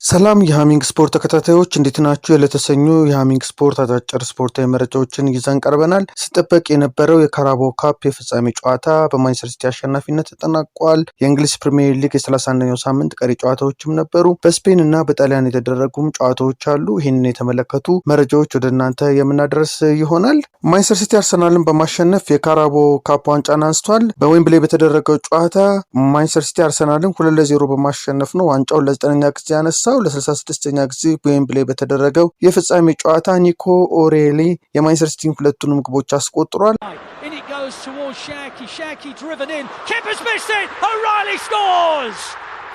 ሰላም የሃሚንግ ስፖርት ተከታታዮች እንዴት ናችሁ? የለተሰኙ የሃሚንግ ስፖርት አጫጭር ስፖርታዊ መረጃዎችን ይዘን ቀርበናል። ሲጠበቅ የነበረው የካራባኦ ካፕ የፍጻሜ ጨዋታ በማንቸስተር ሲቲ አሸናፊነት ተጠናቋል። የእንግሊዝ ፕሪሚየር ሊግ የ31ኛው ሳምንት ቀሪ ጨዋታዎችም ነበሩ። በስፔን እና በጣሊያን የተደረጉም ጨዋታዎች አሉ። ይህንን የተመለከቱ መረጃዎች ወደ እናንተ የምናደርስ ይሆናል። ማንቸስተር ሲቲ አርሰናልን በማሸነፍ የካራባኦ ካፕ ዋንጫን አንስቷል። በዌምብሌይ በተደረገው ጨዋታ ማንቸስተር ሲቲ አርሰናልን 2-0 በማሸነፍ ነው ዋንጫውን ለ9ኛ ጊዜ ያነሳው። ለ36ኛ ጊዜ በዌምብሌይ በተደረገው የፍጻሜ ጨዋታ ኒኮ ኦሬሊ የማንቸስተር ሲቲን ሁለቱንም ግቦች አስቆጥሯል።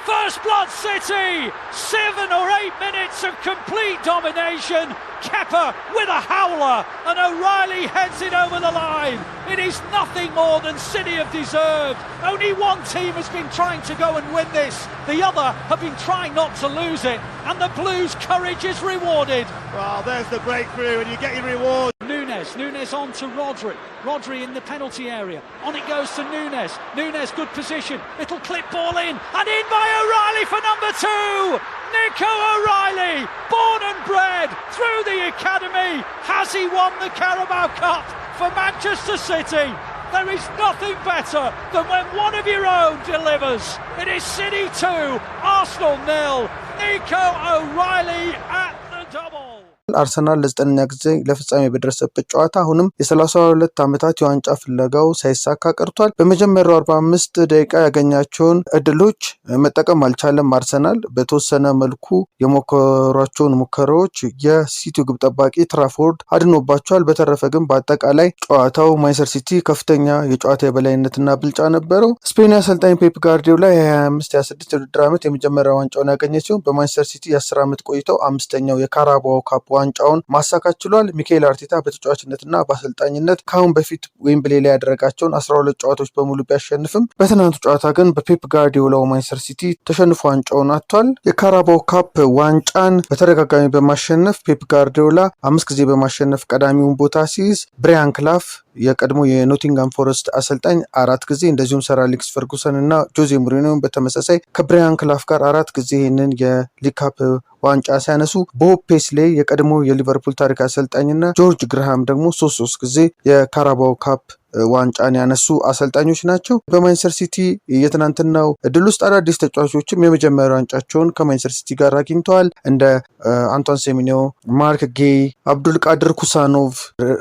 First Blood City, 7 or 8 minutes of complete domination. Kepa with a howler and O'Reilly heads it over the line. It is nothing more than City have deserved. Only one team has been trying to go and win this. The other have been trying not to lose it. And the Blues' courage is rewarded. Well, there's the breakthrough and you get your reward. Nunes on to Rodri in the penalty area. On it goes to Nunes, good position. Little clip ball in by O'Reilly for number 2. Nico O'Reilly, born and bred through the academy. Has he won the Carabao Cup for Manchester City? There is nothing better than when one of your own delivers. It is City 2, Arsenal 0. Nico O'Reilly at the double. አርሰናል ለ9ኛ ጊዜ ለፍጻሜ በደረሰበት ጨዋታ አሁንም የ32 ዓመታት የዋንጫ ፍለጋው ሳይሳካ ቀርቷል። በመጀመሪያው 45 ደቂቃ ያገኛቸውን እድሎች መጠቀም አልቻለም። አርሰናል በተወሰነ መልኩ የሞከሯቸውን ሙከራዎች የሲቲው ግብ ጠባቂ ትራፎርድ አድኖባቸዋል። በተረፈ ግን በአጠቃላይ ጨዋታው ማንቸስተር ሲቲ ከፍተኛ የጨዋታ የበላይነትና ብልጫ ነበረው። ስፔን አሰልጣኝ ፔፕ ጋርዲዮላ የ25-26 የውድድር ዓመት የመጀመሪያ ዋንጫውን ያገኘ ሲሆን በማንቸስተር ሲቲ የ10 ዓመት ቆይተው አምስተኛው የካራባኦ ካፕ ዋንጫውን ማሳካት ችሏል። ሚካኤል አርቴታ በተጫዋችነትና በአሰልጣኝነት ካሁን በፊት ዌምብሌይ ላይ ያደረጋቸውን 12 ጨዋታዎች በሙሉ ቢያሸንፍም በትናንቱ ጨዋታ ግን በፔፕ ጋርዲዮላው ማንቸስተር ሲቲ ተሸንፎ ዋንጫውን አጥቷል። የካራባኦ ካፕ ዋንጫን በተደጋጋሚ በማሸነፍ ፔፕ ጋርዲዮላ 5 ጊዜ በማሸነፍ ቀዳሚውን ቦታ ሲይዝ ብራያን ክላፍ የቀድሞ የኖቲንጋም ፎረስት አሰልጣኝ 4 ጊዜ እንደዚሁም ሰር አሌክስ ፈርጉሰን እና ጆዜ ሙሪኒዮ በተመሳሳይ ከብራያን ክላፍ ጋር 4 ጊዜ ይህንን የሊግ ካፕ ዋንጫ ሲያነሱ ቦብ ፔስሌ የቀድሞ የሊቨርፑል ታሪክ አሰልጣኝና ጆርጅ ግርሃም ደግሞ 3 ጊዜ የካራባኦ ካፕ ዋንጫን ያነሱ አሰልጣኞች ናቸው። በማንቸስተር ሲቲ የትናንትናው እድል ውስጥ አዳዲስ ተጫዋቾችም የመጀመሪያ ዋንጫቸውን ከማንቸስተር ሲቲ ጋር አግኝተዋል። እንደ አንቶን ሴሜንዮ፣ ማርክ ጌይ፣ አብዱልቃድር ኩሳኖቭ፣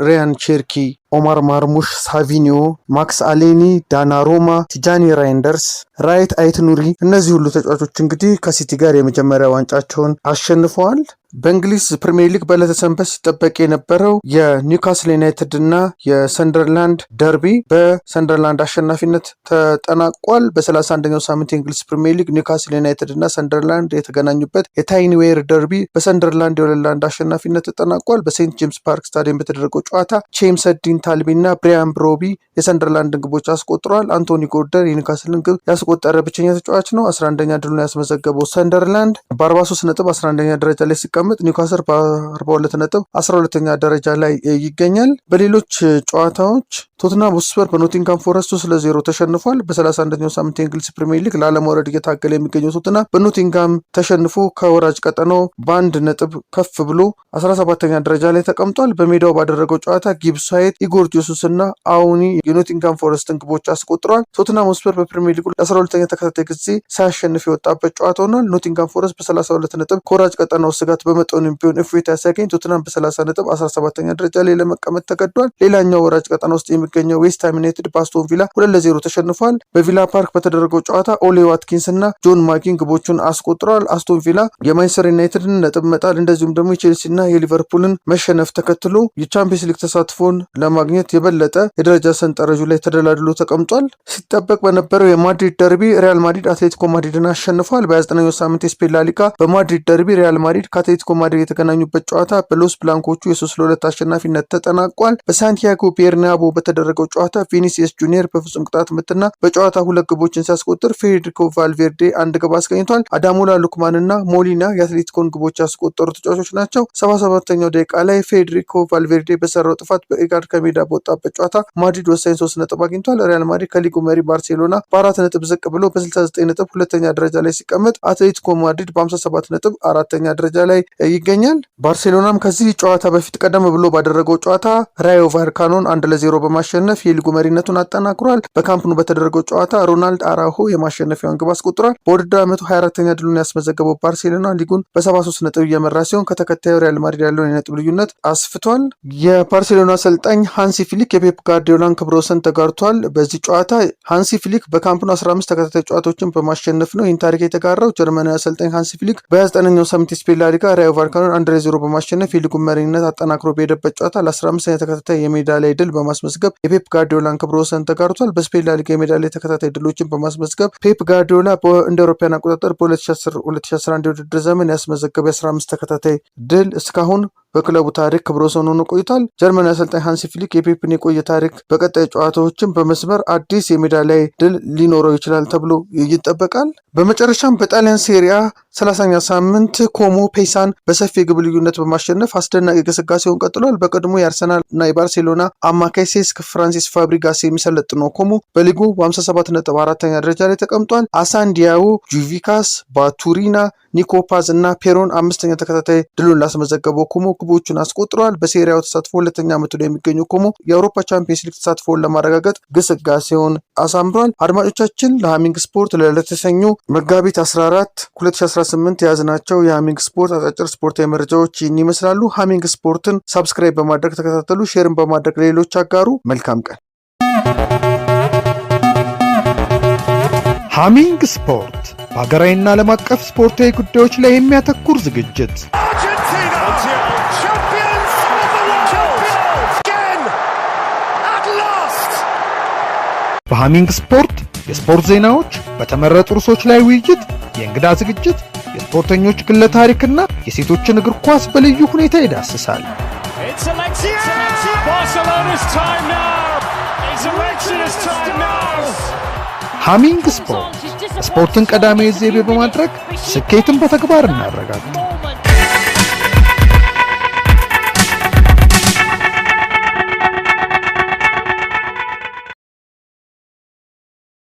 ሪያን ቼርኪ፣ ኦማር ማርሙሽ፣ ሳቪኒዮ፣ ማክስ አሌኒ፣ ዳናሮማ፣ ቲጃኒ ራይንደርስ፣ ራይት አይት ኑሪ እነዚህ ሁሉ ተጫዋቾች እንግዲህ ከሲቲ ጋር የመጀመሪያ ዋንጫቸውን አሸንፈዋል። በእንግሊዝ ፕሪሚየር ሊግ በዕለተ ሰንበት ሲጠበቅ የነበረው የኒውካስል ዩናይትድ እና የሰንደርላንድ ደርቢ በሰንደርላንድ አሸናፊነት ተጠናቋል። በ31ኛው ሳምንት የእንግሊዝ ፕሪሚየር ሊግ ኒውካስል ዩናይትድ እና ሰንደርላንድ የተገናኙበት የታይኒዌር ደርቢ በሰንደርላንድ የ2-1 አሸናፊነት ተጠናቋል። በሴንት ጄምስ ፓርክ ስታዲየም በተደረገው ጨዋታ ቼምሰዲን ታልቢ እና ብሪያን ብሮቢ የሰንደርላንድን ግቦች አስቆጥረዋል። አንቶኒ ጎርደን የኒውካስልን ግብ ያስቆጠረ ብቸኛ ተጫዋች ነው። 11ኛ ድሉን ያስመዘገበው ሰንደርላንድ በ43 ነጥብ 11ኛ ደረጃ ላይ ሲቀመጥ ኒውካስል በ42 ነጥብ 12ኛ ደረጃ ላይ ይገኛል። በሌሎች ጨዋታዎች ቶትናም ሆትስፐር በኖቲንጋም ፎረስት 3-0 ተሸንፏል። በ31ኛው ሳምንት የእንግሊዝ ፕሪሚየር ሊግ ላለመውረድ እየታገለ የሚገኘው ቶትናም በኖቲንጋም ተሸንፎ ከወራጅ ቀጠናው በ1 ነጥብ ከፍ ብሎ 17ኛ ደረጃ ላይ ተቀምጧል። በሜዳው ባደረገው ጨዋታ ጊብስ ዋይት፣ ኢጎር ጆሱስ እና አውኒ የኖቲንጋም ፎረስትን ግቦች አስቆጥረዋል። ቶትናም ሆትስፐር በፕሪሚየር ሊጉ 12ኛ ተከታታይ ጊዜ ሳያሸንፍ የወጣበት ጨዋታ ሆኗል። ኖቲንጋም ፎረስት በ32 ነጥብ ከወራጅ ቀጠናው ስጋት በመጠኑ ቢሆን እፎይታ ሲያገኝ ቶትናም በ30 ነጥብ 17ኛ ደረጃ ላይ ለመቀመጥ ተገዷል። ሌላኛው ወራጅ ቀጠና ውስጥ የሚገኘው ዌስትሃም ዩናይትድ በአስቶን ቪላ 2-0 ተሸንፏል። በቪላ ፓርክ በተደረገው ጨዋታ ኦሌ ዋትኪንስ እና ጆን ማጊን ግቦቹን አስቆጥረዋል። አስቶን ቪላ የማንቸስተር ዩናይትድን ነጥብ መጣል እንደዚሁም ደግሞ የቼልሲ እና የሊቨርፑልን መሸነፍ ተከትሎ የቻምፒየንስ ሊግ ተሳትፎን ለማግኘት የበለጠ የደረጃ ሰንጠረዡ ላይ ተደላድሎ ተቀምጧል። ሲጠበቅ በነበረው የማድሪድ ደርቢ ሪያል ማድሪድ አትሌቲኮ ማድሪድን አሸንፏል። በ29ኛው ሳምንት የስፔን ላሊጋ በማድሪድ ደርቢ ሪያል ማድሪድ አትሌቲኮ ማድሪድ የተገናኙበት ጨዋታ በሎስ ብላንኮቹ የ3-2 አሸናፊነት ተጠናቋል። በሳንቲያጎ ቤርናቦ በተደረገው ጨዋታ ቪኒሲየስ ጁኒየር በፍጹም ቅጣት ምትና በጨዋታ 2 ግቦችን ሲያስቆጥር ፌዴሪኮ ቫልቬርዴ 1 ግብ አስገኝቷል። አዳሞላ ሉክማንና ሞሊና የአትሌቲኮን ግቦች ያስቆጠሩ ተጫዋቾች ናቸው። 77ኛው ደቂቃ ላይ ፌዴሪኮ ቫልቬርዴ በሰራው ጥፋት በኢጋርድ ከሜዳ በወጣበት ጨዋታ ማድሪድ ወሳኝ 3 ነጥብ አግኝቷል። ሪያል ማድሪድ ከሊጉ መሪ ባርሴሎና በ4 ነጥብ ዝቅ ብሎ በ69 ነጥብ ሁለተኛ ደረጃ ላይ ሲቀመጥ አትሌቲኮ ማድሪድ በ57 ነጥብ አራተኛ ደረጃ ላይ ይገኛል። ባርሴሎናም ከዚህ ጨዋታ በፊት ቀደም ብሎ ባደረገው ጨዋታ ራዮ ቫልካኖን 1-0 በማሸነፍ የሊጉ መሪነቱን አጠናክሯል። በካምፕኑ በተደረገው ጨዋታ ሮናልድ አራሆ የማሸነፊያውን ግብ አስቆጥሯል። በውድድር ዓመቱ 24ኛ ድሉን ያስመዘገበው ባርሴሎና ሊጉን በ73 ነጥብ እየመራ ሲሆን ከተከታዩ ሪያል ማድሪድ ያለውን የነጥብ ልዩነት አስፍቷል። የባርሴሎና አሰልጣኝ ሃንሲ ፍሊክ የፔፕ ጋርዲዮላን ክብረ ወሰን ተጋርቷል። በዚህ ጨዋታ ሃንሲ ፍሊክ በካምፕኑ 15 ተከታታይ ጨዋታዎችን በማሸነፍ ነው ይህን ታሪክ የተጋራው። ጀርመናዊ አሰልጣኝ ሃንሲ ፍሊክ በ29ኛው ሳምንት የስፔን ላሊጋ ራዮ ቫልካኖን 1-0 በማሸነፍ የሊጉን መሪነት አጠናክሮ በሄደበት ጨዋታ ለ15ኛ ተከታታይ የሜዳ ላይ ድል በማስመዝገብ የፔፕ ጋርዲዮላን ክብረ ወሰን ተጋርቷል። በስፔን ላሊጋ የሜዳ ላይ ተከታታይ ድሎችን በማስመዝገብ ፔፕ ጋርዲዮላ እንደ አውሮፓውያን አቆጣጠር በ2010-2011 የውድድር ዘመን ያስመዘገበ 15 ተከታታይ ድል እስካሁን በክለቡ ታሪክ ክብረ ወሰን ሆኖ ቆይቷል። ጀርመናዊ አሰልጣኝ ሃንሲ ፍሊክ የፔፕን የቆየ ታሪክ በቀጣይ ጨዋታዎችን በመስመር አዲስ የሜዳ ላይ ድል ሊኖረው ይችላል ተብሎ ይጠበቃል። በመጨረሻም በጣሊያን ሴሪያ 30ኛ ሳምንት ኮሞ ፔሳን በሰፊ የግብ ልዩነት በማሸነፍ አስደናቂ ግስጋሴውን ቀጥሏል። በቀድሞ የአርሰናል እና የባርሴሎና አማካይ ሴስክ ፍራንሲስ ፋብሪጋስ የሚሰለጥነው ኮሞ በሊጉ በ57 ነጥብ አራተኛ ደረጃ ላይ ተቀምጧል። አሳንዲያው፣ ጁቪካስ፣ ባቱሪና፣ ኒኮፓዝ እና ፔሮን 5ኛ ተከታታይ ድሉን ላስመዘገበው ኮሞ ግቦቹን አስቆጥረዋል። በሴሪያው ተሳትፎ 2ኛ ዓመቱ ላይ የሚገኘው ኮሞ የአውሮፓ ቻምፒየንስ ሊግ ተሳትፎውን ለማረጋገጥ ግስጋሴውን አሳምሯል። አድማጮቻችን ለሃሚንግ ስፖርት ለተሰኙ መጋቢት 14 2018 የያዝናቸው የሃሚንግ ስፖርት አጫጭር ስፖርታዊ መረጃዎች ይህን ይመስላሉ። ሃሚንግ ስፖርትን ሳብስክራይብ በማድረግ ተከታተሉ፣ ሼርን በማድረግ ለሌሎች አጋሩ። መልካም ቀን። ሃሚንግ ስፖርት በሀገራዊና ዓለም አቀፍ ስፖርታዊ ጉዳዮች ላይ የሚያተኩር ዝግጅት። በሃሚንግ ስፖርት የስፖርት ዜናዎች፣ በተመረጡ ርዕሶች ላይ ውይይት፣ የእንግዳ ዝግጅት፣ የስፖርተኞች ግለ ታሪክና የሴቶችን እግር ኳስ በልዩ ሁኔታ ይዳስሳል። ሃሚንግ ስፖርት ስፖርትን ቀዳሚ ዘይቤ በማድረግ ስኬትን በተግባር እናረጋግጥ።